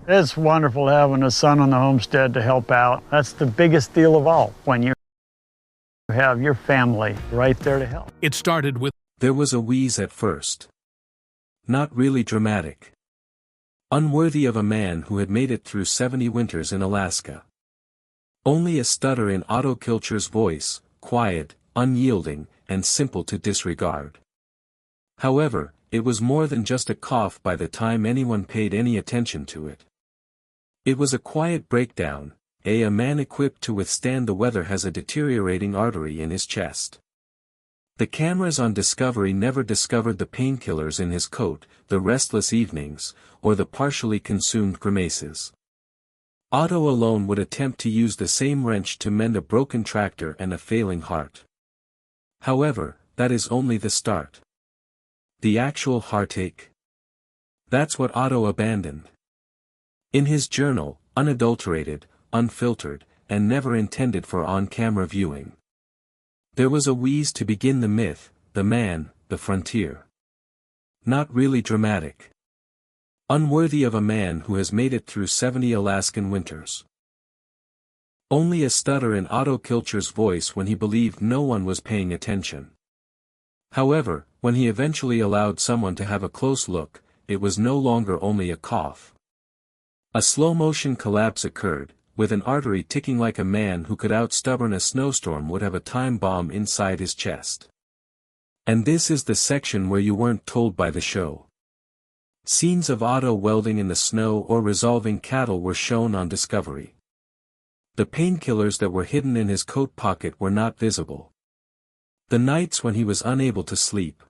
It's wonderful having a son on the homestead to help out. That's the biggest deal of all, when you have your family right there to help. It started with There was a wheeze at first. Not really dramatic. Unworthy of a man who had made it through 70 winters in Alaska. Only a stutter in Otto Kilcher's voice, quiet, unyielding, and simple to disregard. However, it was more than just a cough by the time anyone paid any attention to it. It was a quiet breakdown. A man equipped to withstand the weather has a deteriorating artery in his chest. The cameras on Discovery never discovered the painkillers in his coat, the restless evenings, or the partially consumed grimaces. Otto alone would attempt to use the same wrench to mend a broken tractor and a failing heart. However, that is only the start. The actual heartache? That's what Otto abandoned. In his journal, unadulterated, unfiltered, and never intended for on-camera viewing. There was a wheeze to begin the myth, the man, the frontier. Not really dramatic. Unworthy of a man who has made it through 70 Alaskan winters. Only a stutter in Otto Kilcher's voice when he believed no one was paying attention. However, when he eventually allowed someone to have a close look, it was no longer only a cough. A slow-motion collapse occurred, with an artery ticking like a man who could outstubborn a snowstorm would have a time bomb inside his chest. And this is the section where you weren't told by the show. Scenes of Otto welding in the snow or resolving cattle were shown on Discovery. The painkillers that were hidden in his coat pocket were not visible. The nights when he was unable to sleep.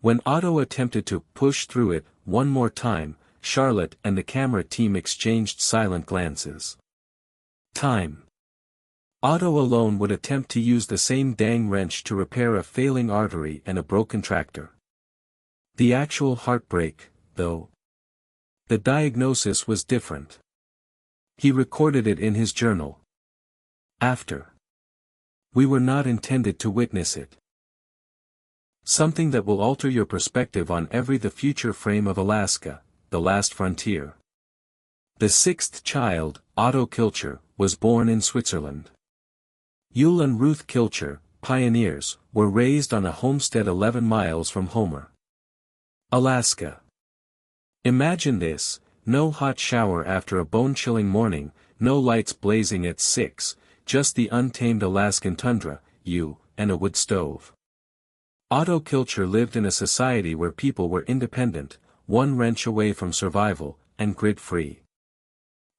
When Otto attempted to push through it one more time, Charlotte and the camera team exchanged silent glances. Time. Otto alone would attempt to use the same dang wrench to repair a failing artery and a broken tractor. The actual heartbreak, though. The diagnosis was different. He recorded it in his journal. After. We were not intended to witness it. Something that will alter your perspective on the future frame of Alaska, the last frontier. The sixth child, Otto Kilcher, was born in Switzerland. Yule and Ruth Kilcher, pioneers, were raised on a homestead 11 miles from Homer, Alaska. Imagine this: no hot shower after a bone-chilling morning, no lights blazing at 6, just the untamed Alaskan tundra, you, and a wood stove. Otto Kilcher lived in a society where people were independent, one wrench away from survival, and grid-free.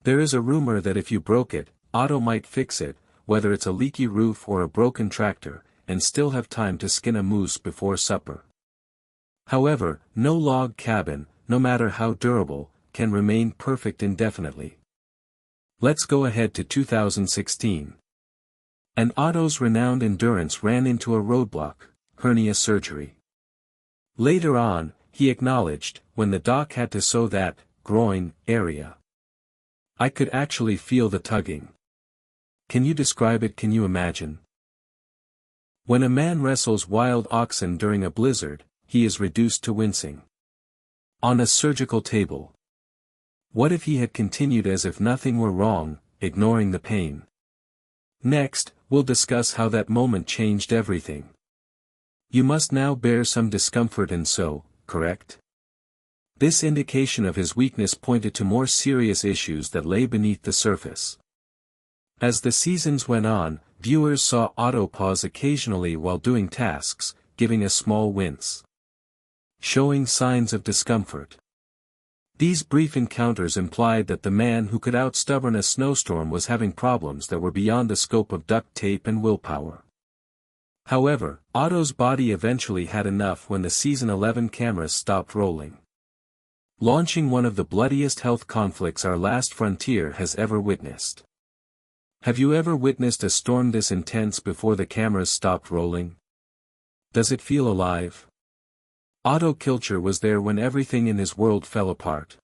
There is a rumor that if you broke it, Otto might fix it, whether it's a leaky roof or a broken tractor, and still have time to skin a moose before supper. However, no log cabin, no matter how durable, can remain perfect indefinitely. Let's go ahead to 2016. And Otto's renowned endurance ran into a roadblock: hernia surgery. Later on, he acknowledged, when the doc had to sew that groin area, I could actually feel the tugging. Can you describe it? Can you imagine? When a man wrestles wild oxen during a blizzard, he is reduced to wincing. On a surgical table. What if he had continued as if nothing were wrong, ignoring the pain? Next, we'll discuss how that moment changed everything. You must now bear some discomfort and sew, correct? This indication of his weakness pointed to more serious issues that lay beneath the surface. As the seasons went on, viewers saw Otto pause occasionally while doing tasks, giving a small wince, showing signs of discomfort. These brief encounters implied that the man who could outstubborn a snowstorm was having problems that were beyond the scope of duct tape and willpower. However, Otto's body eventually had enough when the season 11 cameras stopped rolling, launching one of the bloodiest health conflicts our last frontier has ever witnessed. Have you ever witnessed a storm this intense before the cameras stopped rolling? Does it feel alive? Otto Kilcher was there when everything in his world fell apart.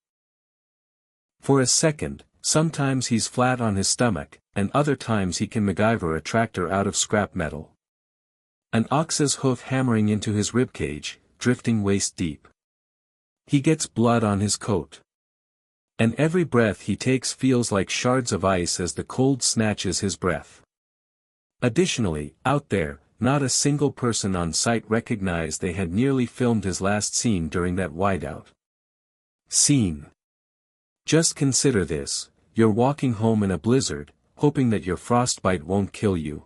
For a second, sometimes he's flat on his stomach, and other times he can MacGyver a tractor out of scrap metal. An ox's hoof hammering into his ribcage, drifting waist deep. He gets blood on his coat. And every breath he takes feels like shards of ice as the cold snatches his breath. Additionally, out there, not a single person on site recognized they had nearly filmed his last scene during that whiteout. Scene. Just consider this: you're walking home in a blizzard, hoping that your frostbite won't kill you.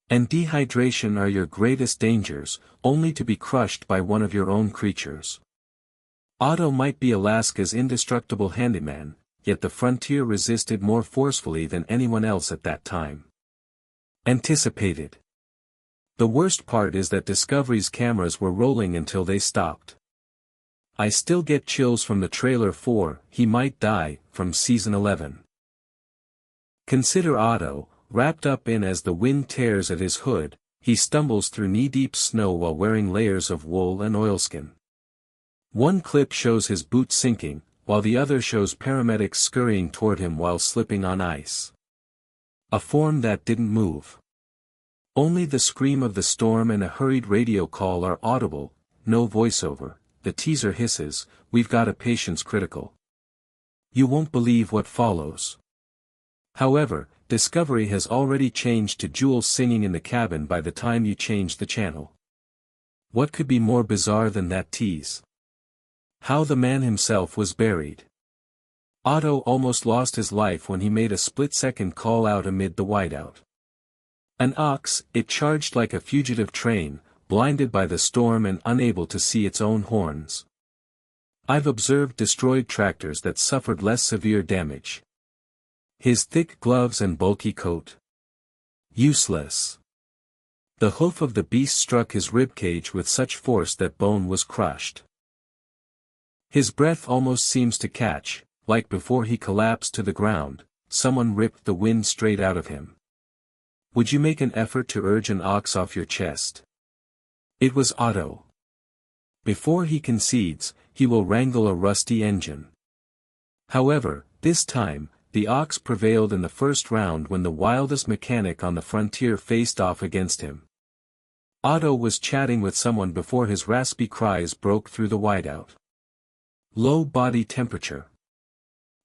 And dehydration are your greatest dangers, only to be crushed by one of your own creatures. Otto might be Alaska's indestructible handyman, yet the frontier resisted more forcefully than anyone else at that time. Anticipated. The worst part is that Discovery's cameras were rolling until they stopped. I still get chills from the trailer for "He Might Die" from season 11. Consider Otto, wrapped up in as the wind tears at his hood, he stumbles through knee-deep snow while wearing layers of wool and oilskin. One clip shows his boots sinking, while the other shows paramedics scurrying toward him while slipping on ice. A form that didn't move. Only the scream of the storm and a hurried radio call are audible, no voiceover. The teaser hisses, "We've got a patient's critical. You won't believe what follows." However, Discovery has already changed to Jules singing in the cabin by the time you change the channel. What could be more bizarre than that tease? How the man himself was buried. Otto almost lost his life when he made a split-second call out amid the whiteout. An ox, it charged like a fugitive train, blinded by the storm and unable to see its own horns. I've observed destroyed tractors that suffered less severe damage. His thick gloves and bulky coat. Useless. The hoof of the beast struck his ribcage with such force that bone was crushed. His breath almost seems to catch, like before he collapsed to the ground, someone ripped the wind straight out of him. Would you make an effort to urge an ox off your chest? It was Otto. Before he concedes, he will wrangle a rusty engine. However, this time, the ox prevailed in the first round when the wildest mechanic on the frontier faced off against him. Otto was chatting with someone before his raspy cries broke through the whiteout. Low body temperature.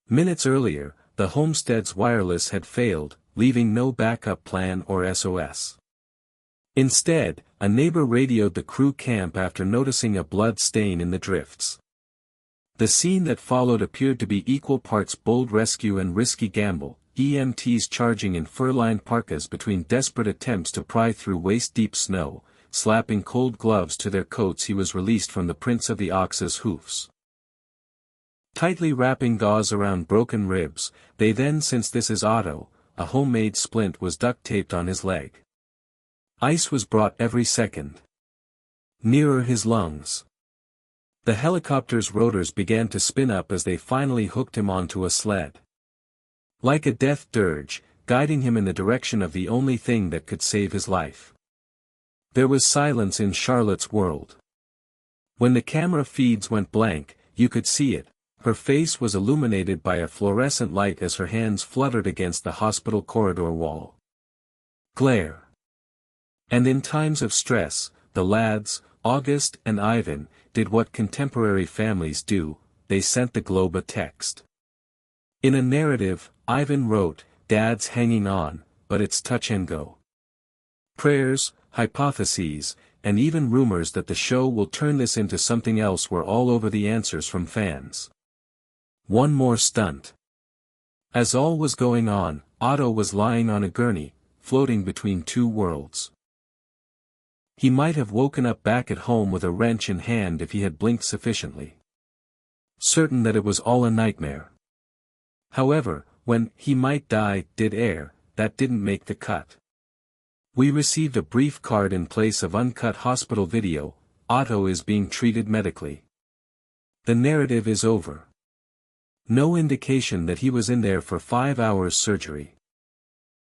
Minutes earlier, the homestead's wireless had failed, leaving no backup plan or SOS. Instead, a neighbor radioed the crew camp after noticing a blood stain in the drifts. The scene that followed appeared to be equal parts bold rescue and risky gamble, EMTs charging in fur-lined parkas between desperate attempts to pry through waist-deep snow, slapping cold gloves to their coats. He was released from the prints of the ox's hoofs. Tightly wrapping gauze around broken ribs, they then, since this is Otto, a homemade splint was duct-taped on his leg. Ice was brought every second. Nearer his lungs. The helicopter's rotors began to spin up as they finally hooked him onto a sled. Like a death dirge, guiding him in the direction of the only thing that could save his life. There was silence in Charlotte's world. When the camera feeds went blank, you could see it. Her face was illuminated by a fluorescent light as her hands fluttered against the hospital corridor wall. Glare. And in times of stress, the lads, August and Ivan, did what contemporary families do: they sent the globe a text. In a narrative, Ivan wrote, "Dad's hanging on, but it's touch and go." Prayers, hypotheses, and even rumors that the show will turn this into something else were all over the answers from fans. One more stunt. As all was going on, Otto was lying on a gurney, floating between two worlds. He might have woken up back at home with a wrench in hand if he had blinked sufficiently. Certain that it was all a nightmare. However, when "He Might Die" did air, that didn't make the cut. We received a brief card in place of uncut hospital video: Otto is being treated medically. The narrative is over. No indication that he was in there for 5 hours surgery.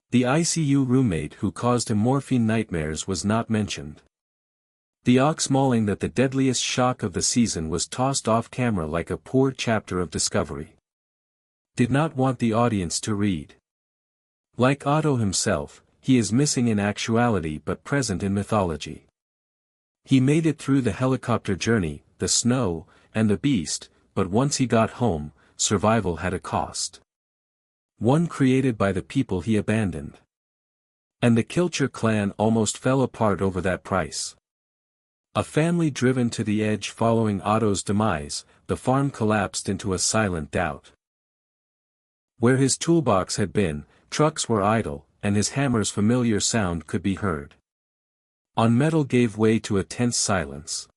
The ICU roommate who caused him morphine nightmares was not mentioned. The ox mauling that the deadliest shock of the season was tossed off camera like a poor chapter of Discovery. Did not want the audience to read. Like Otto himself, he is missing in actuality but present in mythology. He made it through the helicopter journey, the snow, and the beast, but once he got home, survival had a cost. One created by the people he abandoned. And the Kilcher clan almost fell apart over that price. A family driven to the edge following Otto's demise, the farm collapsed into a silent doubt. Where his toolbox had been, trucks were idle, and his hammer's familiar sound could be heard. On metal gave way to a tense silence.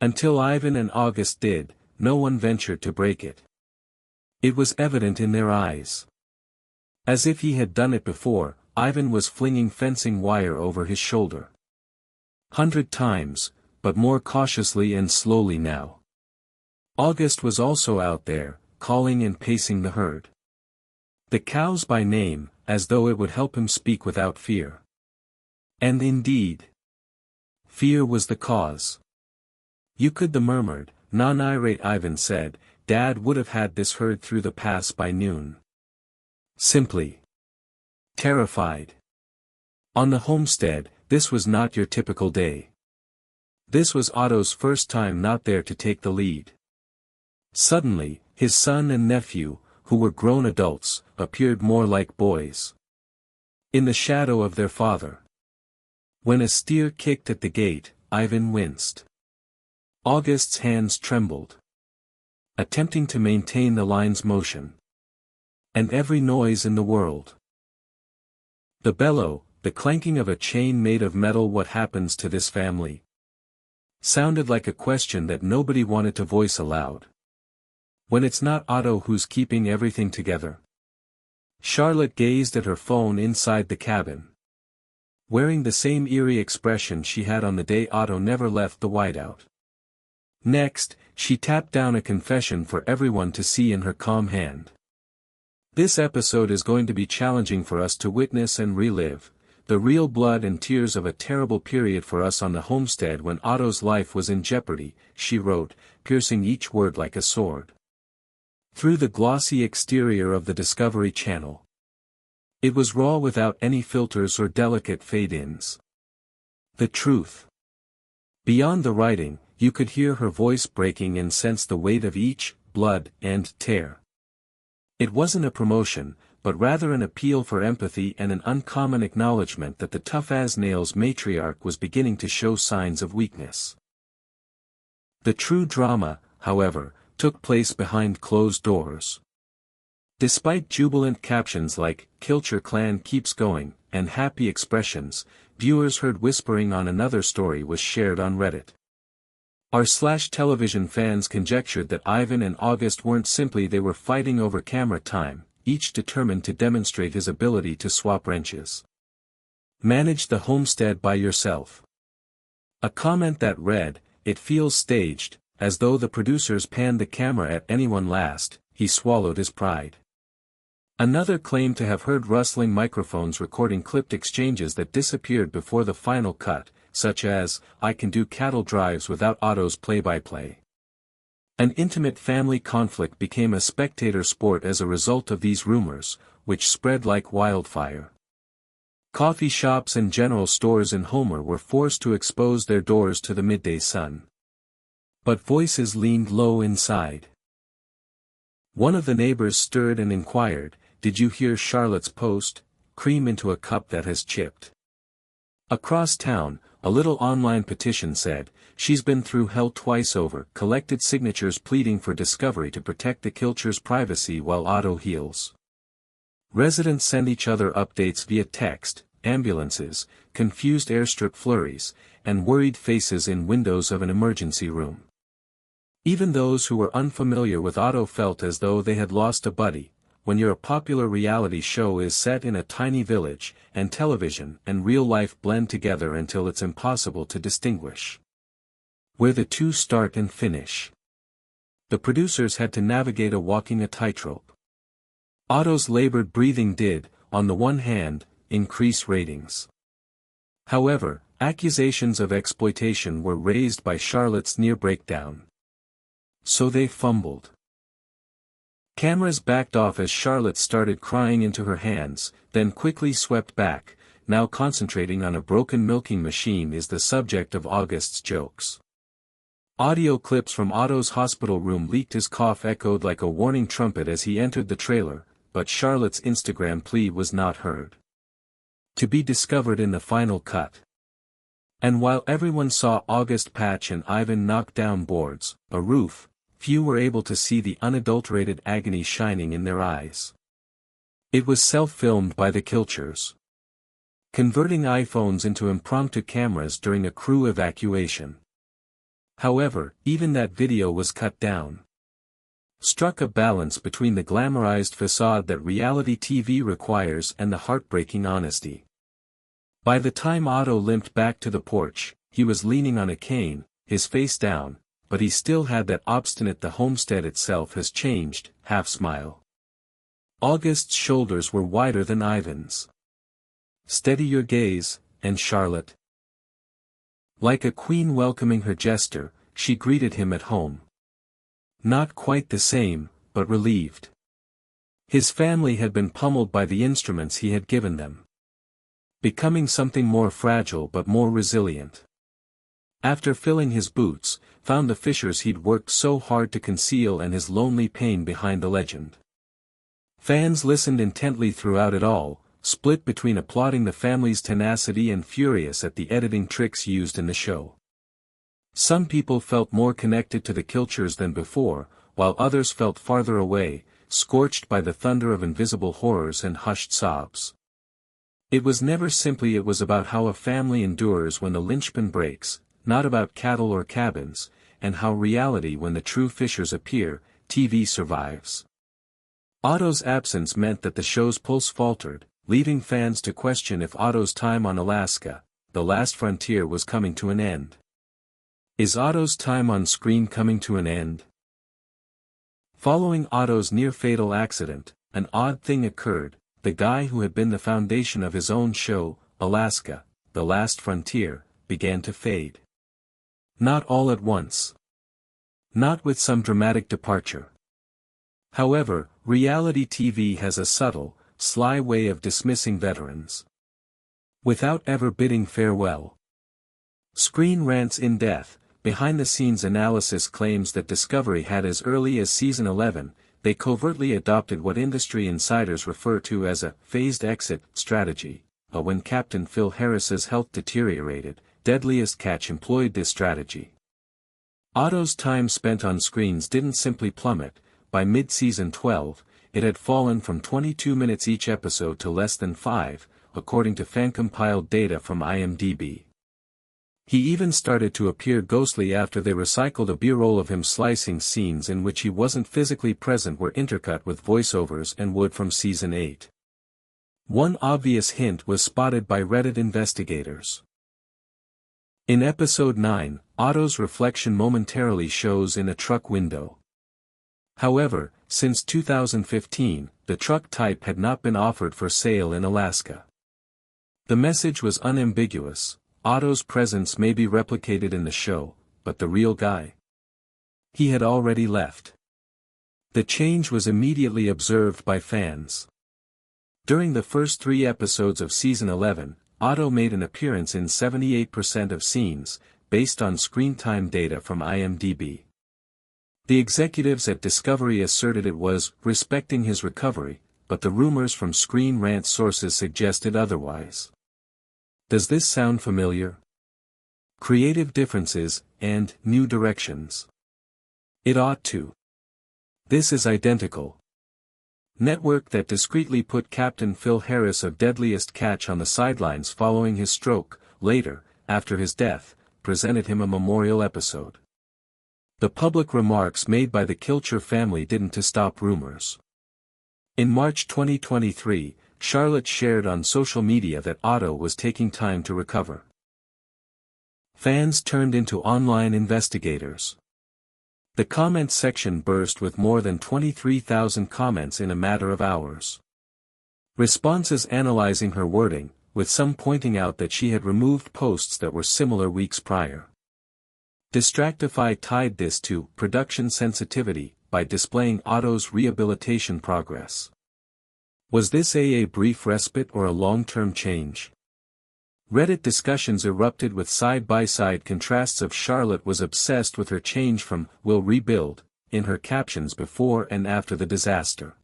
Until Ivan and August did, no one ventured to break it. It was evident in their eyes. As if he had done it before, Ivan was flinging fencing wire over his shoulder. 100 times, but more cautiously and slowly now. August was also out there, calling and pacing the herd. The cows by name, as though it would help him speak without fear. And indeed, fear was the cause. "You could," the murmured, non-irate Ivan said, "Dad would have had this herd through the pass by noon." Simply terrified. On the homestead, this was not your typical day. This was Otto's first time not there to take the lead. Suddenly, his son and nephew, who were grown adults, appeared more like boys. In the shadow of their father. When a steer kicked at the gate, Ivan winced. August's hands trembled, attempting to maintain the line's motion. And every noise in the world. The bellow, the clanking of a chain made of metal. "What happens to this family?" sounded like a question that nobody wanted to voice aloud. When it's not Otto who's keeping everything together. Charlotte gazed at her phone inside the cabin. Wearing the same eerie expression she had on the day Otto never left the whiteout. Next, she tapped down a confession for everyone to see in her calm hand. This episode is going to be challenging for us to witness and relive, the real blood and tears of a terrible period for us on the homestead when Otto's life was in jeopardy, she wrote, piercing each word like a sword. Through the glossy exterior of the Discovery Channel. It was raw without any filters or delicate fade-ins. The truth. Beyond the writing, you could hear her voice breaking and sense the weight of each blood and tear. It wasn't a promotion, but rather an appeal for empathy and an uncommon acknowledgement that the tough-as-nails matriarch was beginning to show signs of weakness. The true drama, however, took place behind closed doors. Despite jubilant captions like, "Kilcher clan keeps going," and happy expressions, viewers heard whispering on another story was shared on Reddit. R/television fans conjectured that Ivan and August weren't simply they were fighting over camera time, each determined to demonstrate his ability to swap wrenches. Manage the homestead by yourself. A comment that read, "It feels staged," as though the producers panned the camera at anyone last. He swallowed his pride. Another claimed to have heard rustling microphones recording clipped exchanges that disappeared before the final cut, such as, "I can do cattle drives without Otto's play-by-play." An intimate family conflict became a spectator sport as a result of these rumors, which spread like wildfire. Coffee shops and general stores in Homer were forced to expose their doors to the midday sun. But voices leaned low inside. One of the neighbors stirred and inquired, "Did you hear Charlotte's post? Cream into a cup that has chipped." Across town, a little online petition said, "She's been through hell twice over," collected signatures pleading for Discovery to protect the Kilcher's privacy while Otto heals. Residents sent each other updates via text, ambulances, confused airstrip flurries, and worried faces in windows of an emergency room. Even those who were unfamiliar with Otto felt as though they had lost a buddy. When your popular reality show is set in a tiny village, and television and real life blend together until it's impossible to distinguish where the two start and finish. The producers had to navigate walking a tightrope. Otto's labored breathing did, on the one hand, increase ratings. However, accusations of exploitation were raised by Charlotte's near breakdown. So they fumbled. Cameras backed off as Charlotte started crying into her hands, then quickly swept back, now concentrating on a broken milking machine is the subject of August's jokes. Audio clips from Otto's hospital room leaked. His cough echoed like a warning trumpet as he entered the trailer, but Charlotte's Instagram plea was not heard. To be discovered in the final cut. And while everyone saw August Patch and Ivan knock down boards, a roof, few were able to see the unadulterated agony shining in their eyes. It was self-filmed by the Kilchers, converting iPhones into impromptu cameras during a crew evacuation. However, even that video was cut down. Struck a balance between the glamorized facade that reality TV requires and the heartbreaking honesty. By the time Otto limped back to the porch, he was leaning on a cane, his face down, but he still had that obstinate "the homestead itself has changed" half-smile. August's shoulders were wider than Ivan's. "Steady your gaze, and Charlotte." Like a queen welcoming her jester, she greeted him at home. Not quite the same, but relieved. His family had been pummeled by the instruments he had given them, becoming something more fragile but more resilient. After filling his boots, found the fissures he'd worked so hard to conceal and his lonely pain behind the legend. Fans listened intently throughout it all, split between applauding the family's tenacity and furious at the editing tricks used in the show. Some people felt more connected to the Kilchers than before, while others felt farther away, scorched by the thunder of invisible horrors and hushed sobs. It was never simply it was about how a family endures when the linchpin breaks, not about cattle or cabins, and how reality when the true fissures appear, TV survives. Otto's absence meant that the show's pulse faltered, leaving fans to question if Otto's time on Alaska, the last frontier, was coming to an end. Is Otto's time on screen coming to an end? Following Otto's near-fatal accident, an odd thing occurred. The guy who had been the foundation of his own show, Alaska, the Last Frontier, began to fade. Not all at once. Not with some dramatic departure. However, reality TV has a subtle, sly way of dismissing veterans, without ever bidding farewell. Screen Rant's In Death, behind-the-scenes analysis claims that Discovery had as early as season 11, they covertly adopted what industry insiders refer to as a phased exit strategy. But when Captain Phil Harris's health deteriorated, Deadliest Catch employed this strategy. Otto's time spent on screens didn't simply plummet. By mid-season 12, it had fallen from 22 minutes each episode to less than 5, according to fan-compiled data from IMDb. He even started to appear ghostly after they recycled a B-roll of him slicing scenes in which he wasn't physically present were intercut with voiceovers and wood from season 8. One obvious hint was spotted by Reddit investigators. In episode 9, Otto's reflection momentarily shows in a truck window. However, since 2015, the truck type had not been offered for sale in Alaska. The message was unambiguous: Otto's presence may be replicated in the show, but the real guy? He had already left. The change was immediately observed by fans. During the first 3 episodes of season 11, Otto made an appearance in 78% of scenes, based on screen time data from IMDb. The executives at Discovery asserted it was respecting his recovery, but the rumors from Screen Rant sources suggested otherwise. Does this sound familiar? Creative differences, and new directions. It ought to. This is identical. Network that discreetly put Captain Phil Harris of Deadliest Catch on the sidelines following his stroke, later, after his death, presented him a memorial episode. The public remarks made by the Kilcher family didn't to stop rumors. In March 2023, Charlotte shared on social media that Otto was taking time to recover. Fans turned into online investigators. The comment section burst with more than 23,000 comments in a matter of hours. Responses analyzing her wording, with some pointing out that she had removed posts that were similar weeks prior. Distractify tied this to production sensitivity by displaying Otto's rehabilitation progress. Was this a brief respite or a long-term change? Reddit discussions erupted with side-by-side contrasts of Charlotte was obsessed with her change from "will rebuild" in her captions before and after the disaster,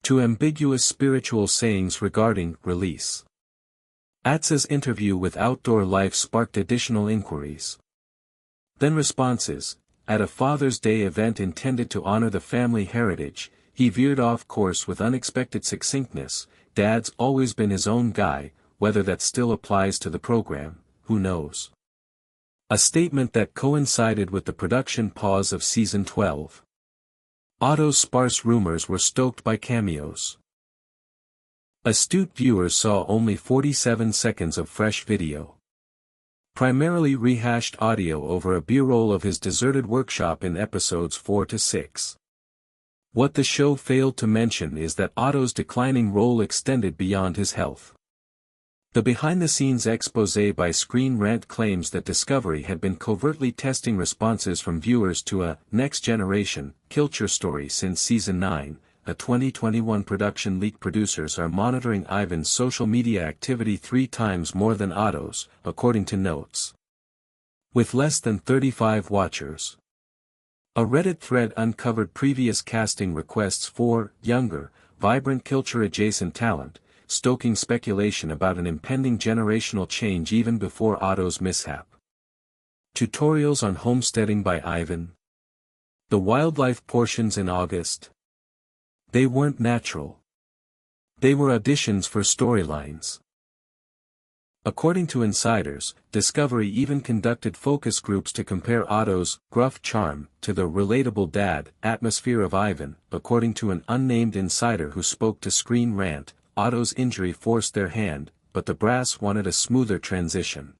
to ambiguous spiritual sayings regarding release. Atsa's interview with Outdoor Life sparked additional inquiries. Then responses. At a Father's Day event intended to honor the family heritage, he veered off course with unexpected succinctness. "Dad's always been his own guy, whether that still applies to the program, who knows?" A statement that coincided with the production pause of season 12. Otto's sparse rumors were stoked by cameos. Astute viewers saw only 47 seconds of fresh video. Primarily rehashed audio over a B-roll of his deserted workshop in episodes 4 to 6. What the show failed to mention is that Otto's declining role extended beyond his health. The behind-the-scenes exposé by Screen Rant claims that Discovery had been covertly testing responses from viewers to a next-generation Kilcher story since Season 9. A 2021 production leak. Producers are monitoring Ivan's social media activity 3 times more than Otto's, according to notes. With less than 35 watchers. A Reddit thread uncovered previous casting requests for younger, vibrant Kilcher-adjacent talent, stoking speculation about an impending generational change even before Otto's mishap. Tutorials on homesteading by Ivan. The wildlife portions in August. They weren't natural. They were auditions for storylines. According to insiders, Discovery even conducted focus groups to compare Otto's gruff charm to the relatable dad atmosphere of Ivan. According to an unnamed insider who spoke to Screen Rant, Otto's injury forced their hand, but the brass wanted a smoother transition.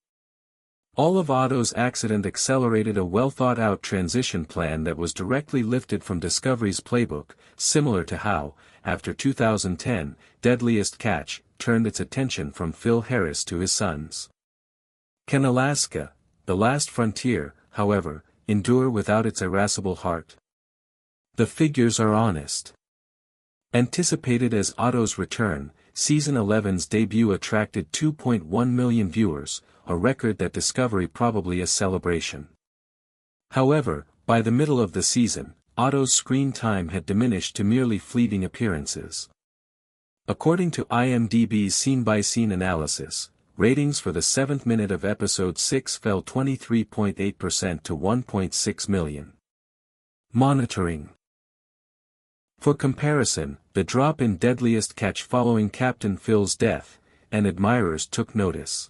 All of Otto's accident accelerated a well-thought-out transition plan that was directly lifted from Discovery's playbook, similar to how, after 2010, Deadliest Catch turned its attention from Phil Harris to his sons. Can Alaska, the last frontier, however, endure without its irascible heart? The figures are honest. Anticipated as Otto's return, Season 11's debut attracted 2.1 million viewers, a record that Discovery probably a celebration. However, by the middle of the season, Otto's screen time had diminished to merely fleeting appearances. According to IMDb's scene-by-scene analysis, ratings for the 7th minute of episode 6 fell 23.8% to 1.6 million. Monitoring. For comparison, the drop in Deadliest Catch following Captain Phil's death, and admirers took notice.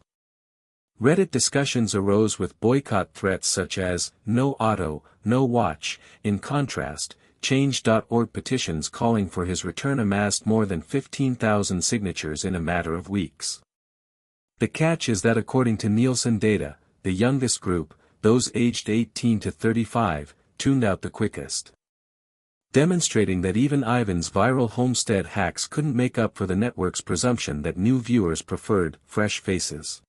Reddit discussions arose with boycott threats such as, "No Otto, no watch." In contrast, Change.org petitions calling for his return amassed more than 15,000 signatures in a matter of weeks. The catch is that according to Nielsen data, the youngest group, those aged 18 to 35, tuned out the quickest. Demonstrating that even Ivan's viral homestead hacks couldn't make up for the network's presumption that new viewers preferred fresh faces.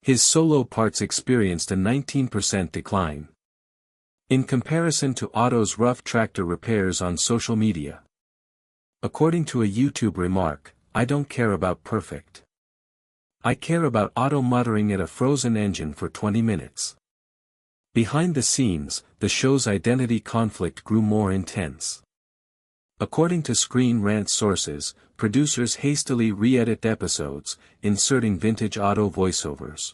His solo parts experienced a 19% decline. In comparison to Otto's rough tractor repairs on social media. According to a YouTube remark, "I don't care about perfect. I care about Otto muttering at a frozen engine for 20 minutes." Behind the scenes, the show's identity conflict grew more intense. According to Screen Rant sources, producers hastily re-edit episodes, inserting vintage Otto voiceovers.